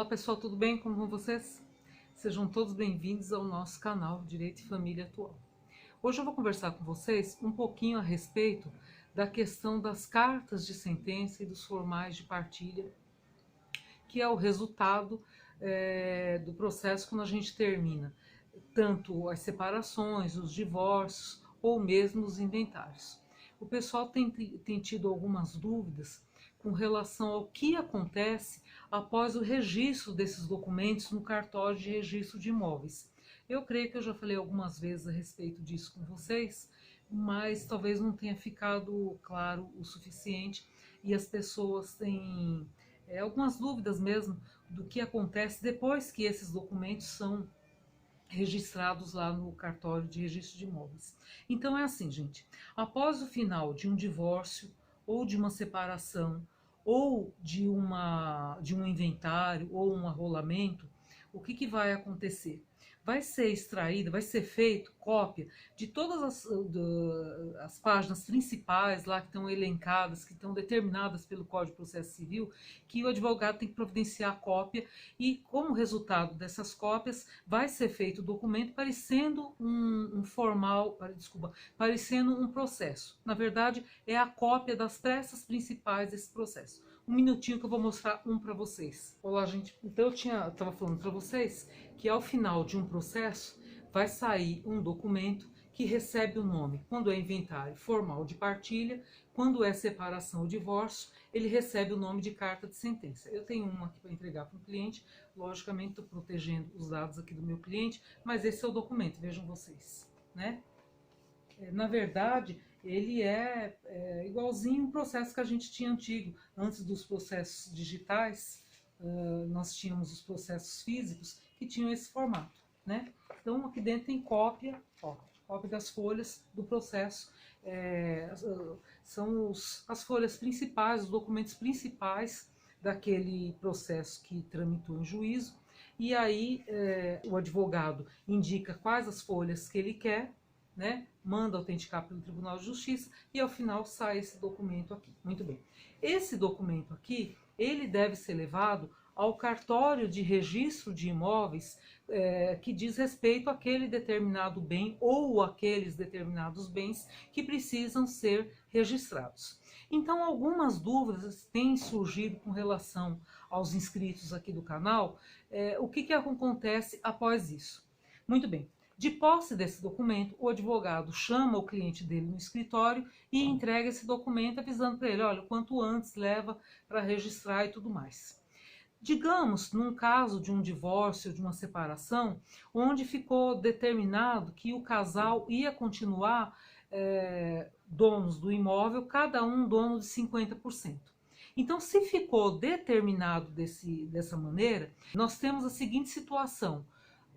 Olá pessoal, tudo bem? Como vão vocês? Sejam todos bem-vindos ao nosso canal Direito e Família Atual. Hoje eu vou conversar com vocês um pouquinho a respeito da questão das cartas de sentença e dos formais de partilha, que é o resultado do processo quando a gente termina tanto as separações, os divórcios ou mesmo os inventários. O pessoal tem tido algumas dúvidas com relação ao que acontece após o registro desses documentos no cartório de registro de imóveis. Eu creio que eu já falei algumas vezes a respeito disso com vocês, mas talvez não tenha ficado claro o suficiente e as pessoas têm algumas dúvidas mesmo do que acontece depois que esses documentos são registrados lá no cartório de registro de imóveis. Então é assim, gente, após o final de um divórcio ou de uma separação ou de um inventário ou um arrolamento, o que vai acontecer? Vai ser extraída, vai ser feito cópia de todas as páginas principais lá que estão elencadas, que estão determinadas pelo Código de Processo Civil, que o advogado tem que providenciar a cópia e, como resultado dessas cópias, vai ser feito o documento parecendo parecendo um processo. Na verdade, é a cópia das peças principais desse processo. Um minutinho que eu vou mostrar um para vocês. Olá, gente. Então eu estava falando para vocês que ao final de um processo vai sair um documento que recebe o nome, quando é inventário formal de partilha, quando é separação ou divórcio, ele recebe o nome de carta de sentença. Eu tenho uma aqui para entregar para um cliente, logicamente estou protegendo os dados aqui do meu cliente, mas esse é o documento, vejam vocês, né? Na verdade, ele é igualzinho um processo que a gente tinha antigo. Antes dos processos digitais, nós tínhamos os processos físicos que tinham esse formato, né? Então, aqui dentro tem cópia, ó, cópia das folhas do processo. São as folhas principais, os documentos principais daquele processo que tramitou em juízo. E aí, o advogado indica quais as folhas que ele quer, né? Manda autenticar pelo Tribunal de Justiça e ao final sai esse documento aqui. Muito bem. Esse documento aqui, ele deve ser levado ao cartório de registro de imóveis que diz respeito àquele determinado bem ou aqueles determinados bens que precisam ser registrados. Então, algumas dúvidas têm surgido com relação aos inscritos aqui do canal. O que acontece após isso? Muito bem. De posse desse documento, o advogado chama o cliente dele no escritório e entrega esse documento avisando para ele, olha, o quanto antes leva para registrar e tudo mais. Digamos, num caso de um divórcio, de uma separação, onde ficou determinado que o casal ia continuar donos do imóvel, cada um dono de 50%. Então, se ficou determinado dessa maneira, nós temos a seguinte situação.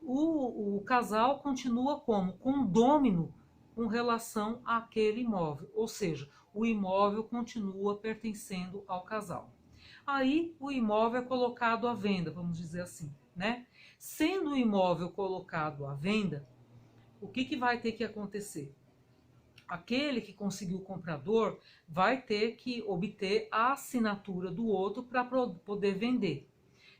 O casal continua como condômino com relação àquele imóvel, ou seja, o imóvel continua pertencendo ao casal. Aí o imóvel é colocado à venda, vamos dizer assim, né? Sendo o imóvel colocado à venda, o que vai ter que acontecer? Aquele que conseguiu o comprador vai ter que obter a assinatura do outro para poder vender.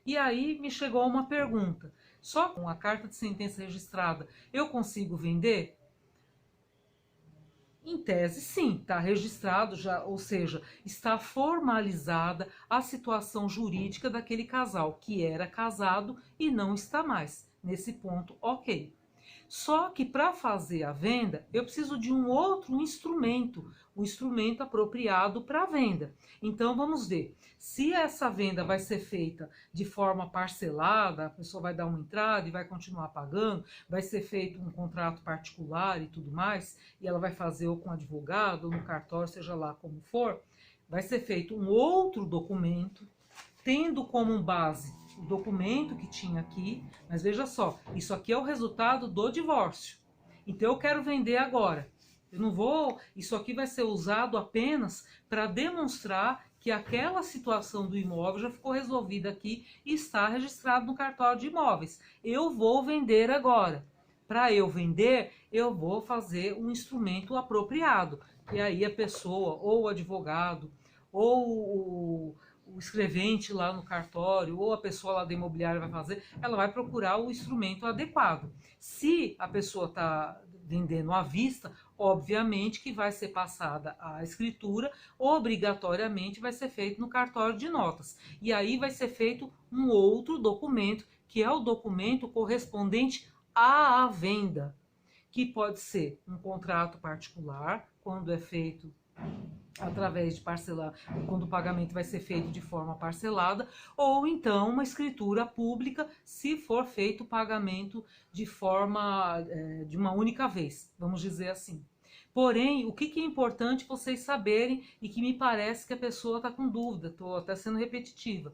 E aí me chegou uma pergunta, só com a carta de sentença registrada eu consigo vender? Em tese, sim, está registrado já, ou seja, está formalizada a situação jurídica daquele casal que era casado e não está mais. Nesse ponto, ok. Só que para fazer a venda, eu preciso de um outro instrumento, um instrumento apropriado para a venda. Então, vamos ver. Se essa venda vai ser feita de forma parcelada, a pessoa vai dar uma entrada e vai continuar pagando, vai ser feito um contrato particular e tudo mais, e ela vai fazer ou com advogado, ou no cartório, seja lá como for, vai ser feito um outro documento, tendo como base o documento que tinha aqui, mas veja só, isso aqui é o resultado do divórcio. Então eu quero vender agora. Eu não vou, isso aqui vai ser usado apenas para demonstrar que aquela situação do imóvel já ficou resolvida aqui e está registrado no cartório de imóveis. Eu vou vender agora. Para eu vender, eu vou fazer um instrumento apropriado. E aí a pessoa, ou o advogado, ou o escrevente lá no cartório ou a pessoa lá da imobiliária vai fazer, ela vai procurar o instrumento adequado. Se a pessoa está vendendo à vista, obviamente que vai ser passada a escritura, obrigatoriamente vai ser feito no cartório de notas. E aí vai ser feito um outro documento, que é o documento correspondente à venda, que pode ser um contrato particular, quando é feito através de parcelar, quando o pagamento vai ser feito de forma parcelada, ou então uma escritura pública, se for feito o pagamento de forma de uma única vez, vamos dizer assim. Porém, o que é importante vocês saberem, e que me parece que a pessoa está com dúvida, estou até sendo repetitiva,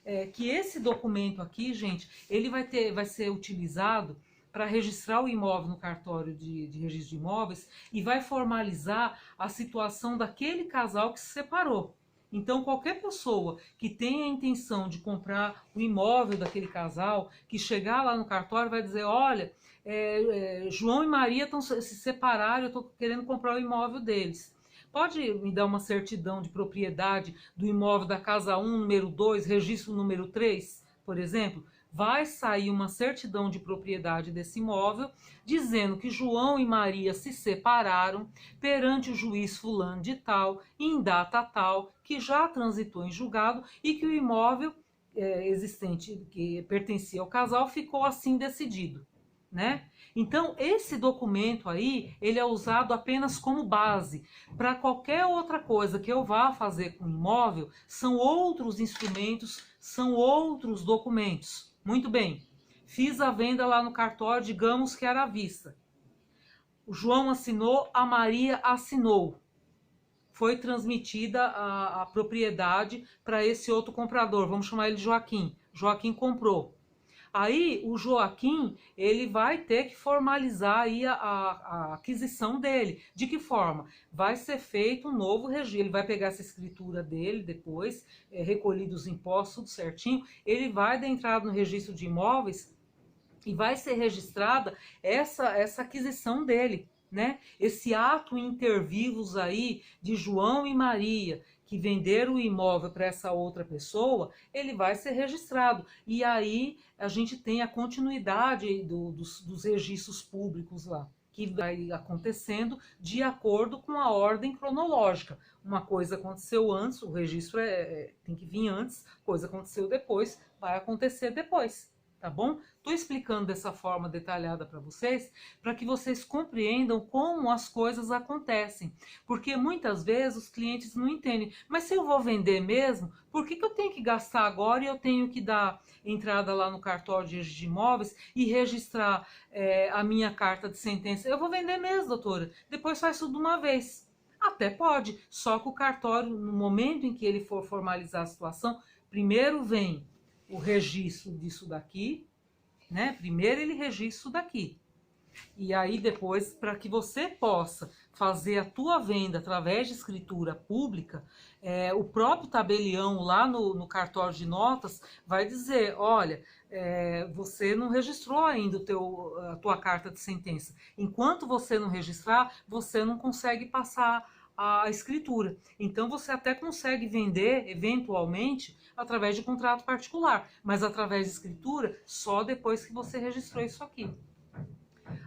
é que esse documento aqui, gente, ele vai ser utilizado para registrar o imóvel no cartório de registro de imóveis e vai formalizar a situação daquele casal que se separou. Então, qualquer pessoa que tenha a intenção de comprar o imóvel daquele casal, que chegar lá no cartório vai dizer, olha, João e Maria se separaram, eu estou querendo comprar o imóvel deles. Pode me dar uma certidão de propriedade do imóvel da casa 1, número 2, registro número 3, por exemplo? Vai sair uma certidão de propriedade desse imóvel, dizendo que João e Maria se separaram perante o juiz fulano de tal, em data tal, que já transitou em julgado e que o imóvel existente, que pertencia ao casal, ficou assim decidido, né? Então, esse documento aí, ele é usado apenas como base. Para qualquer outra coisa que eu vá fazer com o imóvel, são outros instrumentos, são outros documentos. Muito bem, fiz a venda lá no cartório, digamos que era à vista. O João assinou, a Maria assinou. Foi transmitida a propriedade para esse outro comprador, vamos chamar ele de Joaquim. Joaquim comprou. Aí o Joaquim, ele vai ter que formalizar aí a aquisição dele. De que forma? Vai ser feito um novo registro. Ele vai pegar essa escritura dele depois, recolhidos os impostos, tudo certinho. Ele vai dar entrada no registro de imóveis e vai ser registrada essa aquisição dele, né? Esse ato inter vivos aí de João e Maria, que venderam o imóvel para essa outra pessoa, ele vai ser registrado. E aí a gente tem a continuidade dos registros públicos lá, que vai acontecendo de acordo com a ordem cronológica. Uma coisa aconteceu antes, o registro tem que vir antes, coisa aconteceu depois, vai acontecer depois. Tá bom? Estou explicando dessa forma detalhada para que vocês compreendam como as coisas acontecem. Porque muitas vezes os clientes não entendem. Mas se eu vou vender mesmo, por que eu tenho que gastar agora e eu tenho que dar entrada lá no cartório de registro de imóveis e registrar a minha carta de sentença? Eu vou vender mesmo, doutora. Depois faz tudo de uma vez. Até pode, só que o cartório, no momento em que ele for formalizar a situação, primeiro vem o registro disso daqui, né? Primeiro ele registra isso daqui. E aí depois, para que você possa fazer a tua venda através de escritura pública, o próprio tabelião lá no cartório de notas vai dizer, olha, você não registrou ainda a tua carta de sentença. Enquanto você não registrar, você não consegue passar a escritura. Então você até consegue vender, eventualmente, através de contrato particular, mas através de escritura, só depois que você registrou isso aqui.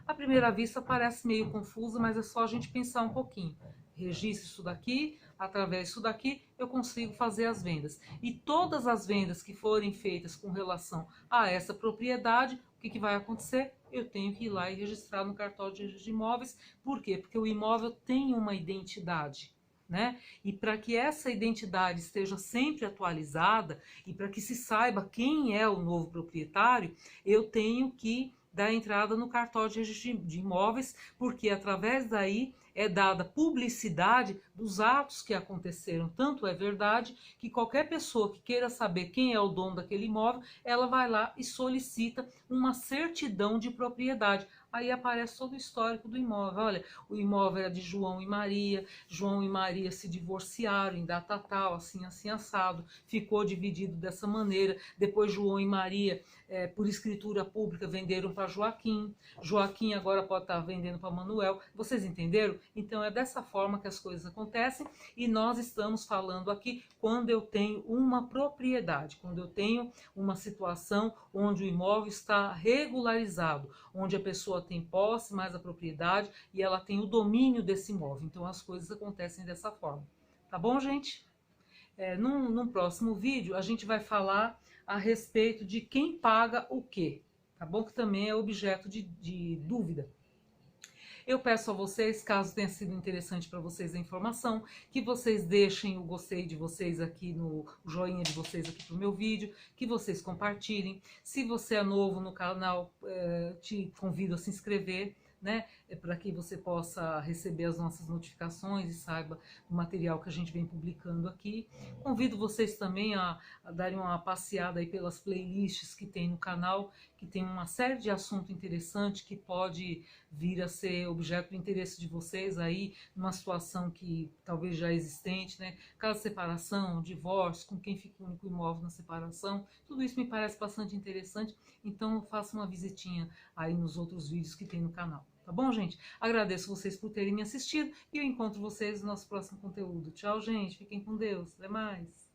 À primeira vista parece meio confuso, mas é só a gente pensar um pouquinho. Registro isso daqui, através disso daqui eu consigo fazer as vendas. E todas as vendas que forem feitas com relação a essa propriedade, o que vai acontecer? Eu tenho que ir lá e registrar no cartório de registro de imóveis. Por quê? Porque o imóvel tem uma identidade, né? E para que essa identidade esteja sempre atualizada e para que se saiba quem é o novo proprietário, eu tenho que dar entrada no cartório de registro de imóveis, porque através daí é dada publicidade dos atos que aconteceram. Tanto é verdade que qualquer pessoa que queira saber quem é o dono daquele imóvel, ela vai lá e solicita uma certidão de propriedade. aí aparece todo o histórico do imóvel. Olha, o imóvel era de João e Maria se divorciaram em data tal, assim, assim, assado, ficou dividido dessa maneira, depois João e Maria, por escritura pública, venderam para Joaquim, Joaquim agora pode estar vendendo para Manuel, vocês entenderam? Então é dessa forma que as coisas acontecem, e nós estamos falando aqui quando eu tenho uma propriedade, quando eu tenho uma situação onde o imóvel está regularizado, onde a pessoa tem posse mais a propriedade e ela tem o domínio desse imóvel. Então as coisas acontecem dessa forma. Tá bom, gente? Num próximo vídeo a gente vai falar a respeito de quem paga o quê, tá bom? Que também é objeto de dúvida. Eu peço a vocês, caso tenha sido interessante para vocês a informação, que vocês deixem o gostei de vocês aqui, o joinha de vocês aqui pro meu vídeo, que vocês compartilhem. Se você é novo no canal, te convido a se inscrever, né, para que você possa receber as nossas notificações e saiba o material que a gente vem publicando aqui. Convido vocês também a darem uma passeada aí pelas playlists que tem no canal, que tem uma série de assunto interessante que pode vir a ser objeto do interesse de vocês aí, numa situação que talvez já existente, né? Caso de separação, divórcio, com quem fica o único imóvel na separação, tudo isso me parece bastante interessante, então faça uma visitinha aí nos outros vídeos que tem no canal. Tá bom, gente? Agradeço vocês por terem me assistido e eu encontro vocês no nosso próximo conteúdo. Tchau, gente. Fiquem com Deus. Até mais.